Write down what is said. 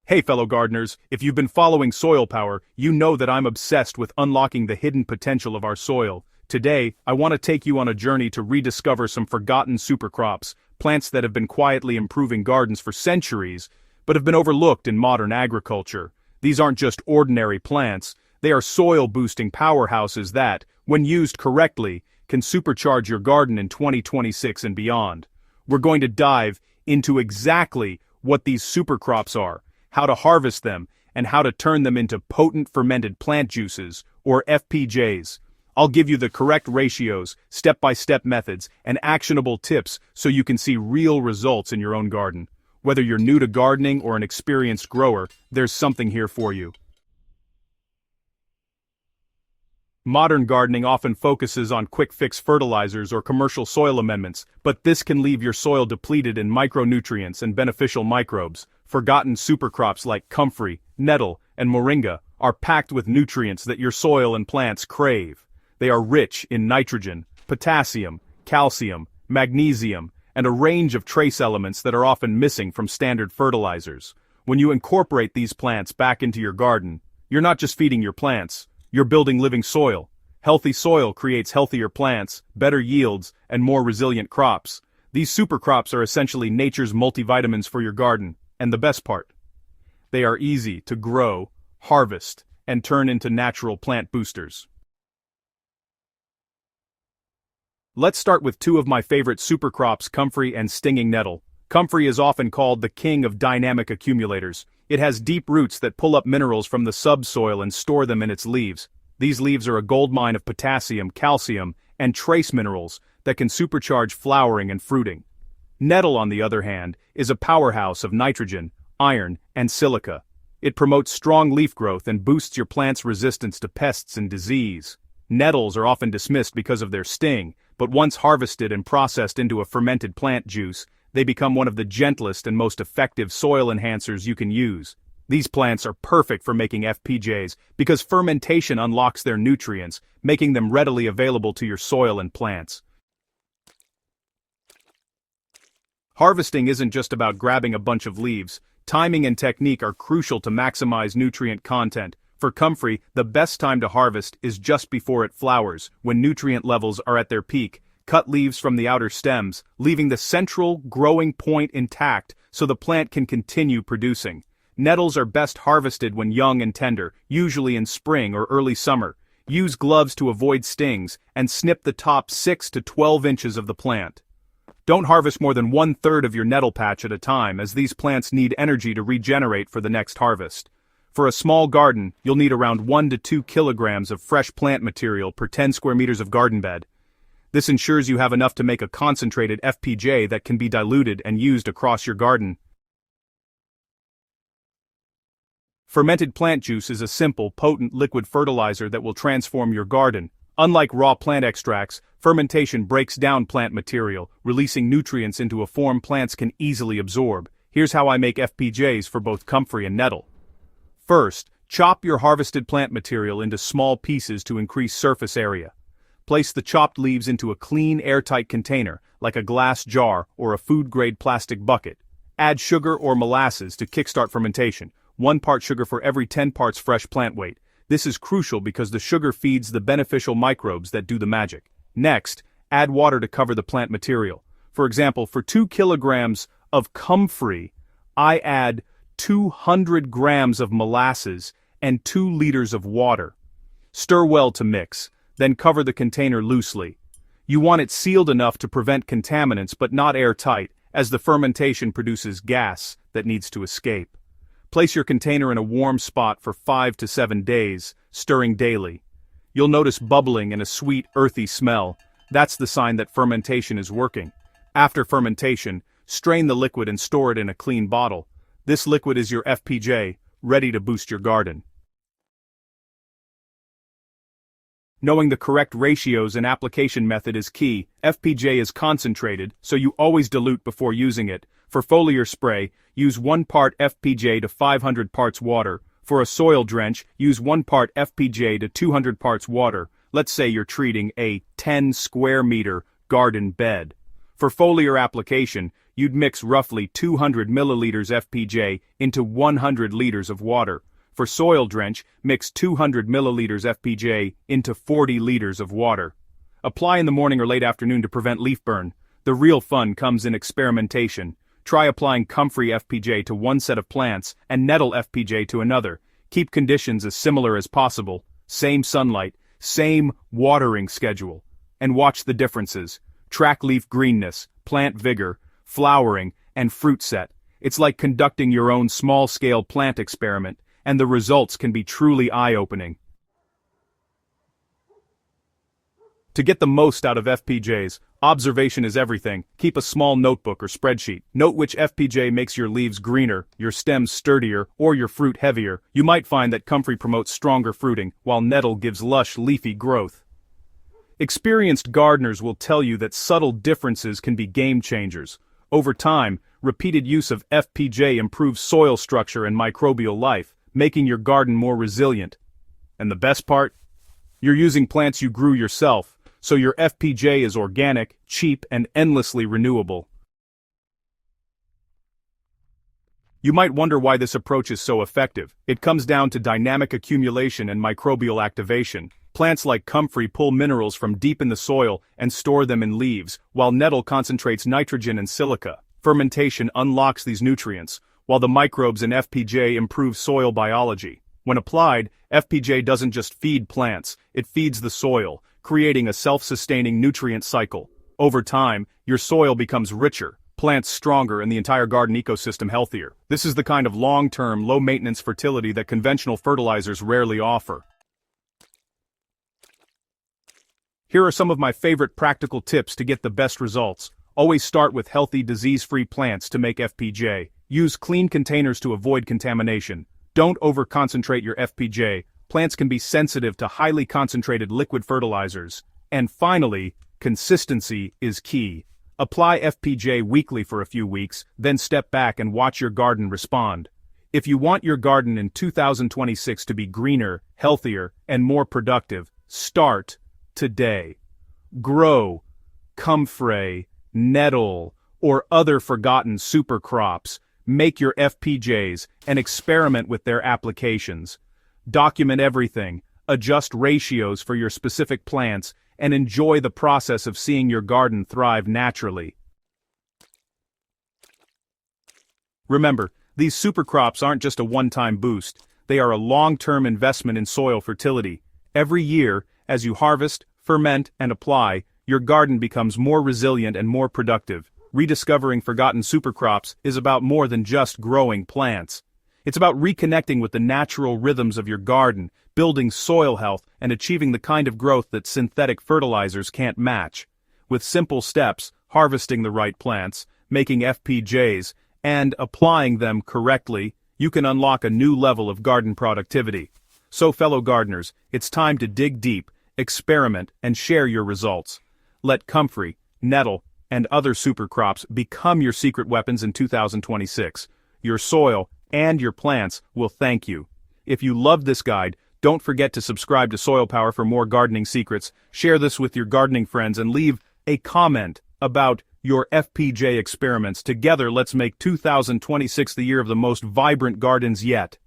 Hey fellow gardeners, if you've been following Soil Power, you know that I'm obsessed with unlocking the hidden potential of our soil. Today, I want to take you on a journey to rediscover some forgotten supercrops, plants that have been quietly improving gardens for centuries, but have been overlooked in modern agriculture. These aren't just ordinary plants, they are soil-boosting powerhouses that, when used correctly, can supercharge your garden in 2026 and beyond. We're going to dive into exactly what these supercrops are, how to harvest them, and how to turn them into potent fermented plant juices, or FPJs. I'll give you the correct ratios, step-by-step methods, and actionable tips so you can see real results in your own garden. Whether you're new to gardening or an experienced grower, there's something here for you. Modern gardening often focuses on quick-fix fertilizers or commercial soil amendments, but this can leave your soil depleted in micronutrients and beneficial microbes. Forgotten supercrops like comfrey, nettle, and moringa are packed with nutrients that your soil and plants crave. They are rich in nitrogen, potassium, calcium, magnesium, and a range of trace elements that are often missing from standard fertilizers. When you incorporate these plants back into your garden, you're not just feeding your plants, you're building living soil. Healthy soil creates healthier plants, better yields, and more resilient crops. These supercrops are essentially nature's multivitamins for your garden. And the best part, they are easy to grow, harvest, and turn into natural plant boosters. Let's start with two of my favorite supercrops, comfrey and stinging nettle. Comfrey is often called the king of dynamic accumulators. It has deep roots that pull up minerals from the subsoil and store them in its leaves. These leaves are a goldmine of potassium, calcium, and trace minerals that can supercharge flowering and fruiting. Nettle, on the other hand, is a powerhouse of nitrogen, iron, and silica. It promotes strong leaf growth and boosts your plant's resistance to pests and disease. Nettles are often dismissed because of their sting, but once harvested and processed into a fermented plant juice, they become one of the gentlest and most effective soil enhancers you can use. These plants are perfect for making FPJs because fermentation unlocks their nutrients, making them readily available to your soil and plants. Harvesting isn't just about grabbing a bunch of leaves. Timing and technique are crucial to maximize nutrient content. For comfrey, the best time to harvest is just before it flowers, when nutrient levels are at their peak. Cut leaves from the outer stems, leaving the central growing point intact so the plant can continue producing. Nettles are best harvested when young and tender, usually in spring or early summer. Use gloves to avoid stings, and snip the top 6 to 12 inches of the plant. Don't harvest more than 1/3 of your nettle patch at a time, as these plants need energy to regenerate for the next harvest. For a small garden, you'll need around 1 to 2 kilograms of fresh plant material per 10 square meters of garden bed. This ensures you have enough to make a concentrated FPJ that can be diluted and used across your garden. Fermented plant juice is a simple, potent liquid fertilizer that will transform your garden. Unlike raw plant extracts, fermentation breaks down plant material, releasing nutrients into a form plants can easily absorb. Here's how I make FPJs for both comfrey and nettle. First, chop your harvested plant material into small pieces to increase surface area. Place the chopped leaves into a clean, airtight container, like a glass jar or a food-grade plastic bucket. Add sugar or molasses to kickstart fermentation, 1 part sugar for every 10 parts fresh plant weight. This is crucial because the sugar feeds the beneficial microbes that do the magic. Next, add water to cover the plant material. For example, for 2 kilograms of comfrey, I add 200 grams of molasses and 2 liters of water. Stir well to mix, then cover the container loosely. You want it sealed enough to prevent contaminants but not airtight, as the fermentation produces gas that needs to escape. Place your container in a warm spot for 5 to 7 days, stirring daily. You'll notice bubbling and a sweet, earthy smell. That's the sign that fermentation is working. After fermentation, strain the liquid and store it in a clean bottle. This liquid is your FPJ, ready to boost your garden. Knowing the correct ratios and application method is key. FPJ is concentrated, so you always dilute before using it. For foliar spray, use 1 part FPJ to 500 parts water. For a soil drench, use 1 part FPJ to 200 parts water. Let's say you're treating a 10 square meter garden bed. For foliar application, you'd mix roughly 200 milliliters FPJ into 100 liters of water. For soil drench, mix 200 milliliters FPJ into 40 liters of water. Apply in the morning or late afternoon to prevent leaf burn. The real fun comes in experimentation. Try applying comfrey FPJ to one set of plants and nettle FPJ to another. Keep conditions as similar as possible. Same sunlight, same watering schedule. And watch the differences. Track leaf greenness, plant vigor, flowering, and fruit set. It's like conducting your own small-scale plant experiment, and the results can be truly eye-opening. To get the most out of FPJs, observation is everything. Keep a small notebook or spreadsheet. Note which FPJ makes your leaves greener, your stems sturdier, or your fruit heavier. You might find that comfrey promotes stronger fruiting, while nettle gives lush, leafy growth. Experienced gardeners will tell you that subtle differences can be game changers. Over time, repeated use of FPJ improves soil structure and microbial life, making your garden more resilient. And the best part? You're using plants you grew yourself, so your FPJ is organic, cheap, and endlessly renewable. You might wonder why this approach is so effective. It comes down to dynamic accumulation and microbial activation. Plants like comfrey pull minerals from deep in the soil and store them in leaves, while nettle concentrates nitrogen and silica. Fermentation unlocks these nutrients, while the microbes in FPJ improve soil biology. When applied, FPJ doesn't just feed plants, it feeds the soil, creating a self-sustaining nutrient cycle. Over time, your soil becomes richer, plants stronger, and the entire garden ecosystem healthier. This is the kind of long-term, low-maintenance fertility that conventional fertilizers rarely offer. Here are some of my favorite practical tips to get the best results. Always start with healthy, disease-free plants to make FPJ. Use clean containers to avoid contamination. Don't over-concentrate your FPJ. Plants can be sensitive to highly concentrated liquid fertilizers. And finally, consistency is key. Apply FPJ weekly for a few weeks, then step back and watch your garden respond. If you want your garden in 2026 to be greener, healthier, and more productive, start today. Grow comfrey, nettle, or other forgotten super crops. Make your FPJs and experiment with their applications. Document everything, adjust ratios for your specific plants, and enjoy the process of seeing your garden thrive naturally. Remember, these super crops aren't just a one-time boost. They are a long-term investment in soil fertility. Every year, as you harvest, ferment, and apply, your garden becomes more resilient and more productive. Rediscovering forgotten supercrops is about more than just growing plants. It's about reconnecting with the natural rhythms of your garden, building soil health, and achieving the kind of growth that synthetic fertilizers can't match. With simple steps, harvesting the right plants, making FPJs, and applying them correctly, you can unlock a new level of garden productivity. So fellow gardeners, it's time to dig deep, experiment, and share your results. Let comfrey, nettle, and other supercrops become your secret weapons in 2026. Your soil and your plants will thank you. If you loved this guide, don't forget to subscribe to Soil Power for more gardening secrets, share this with your gardening friends, and leave a comment about your FPJ experiments. Together, let's make 2026 the year of the most vibrant gardens yet.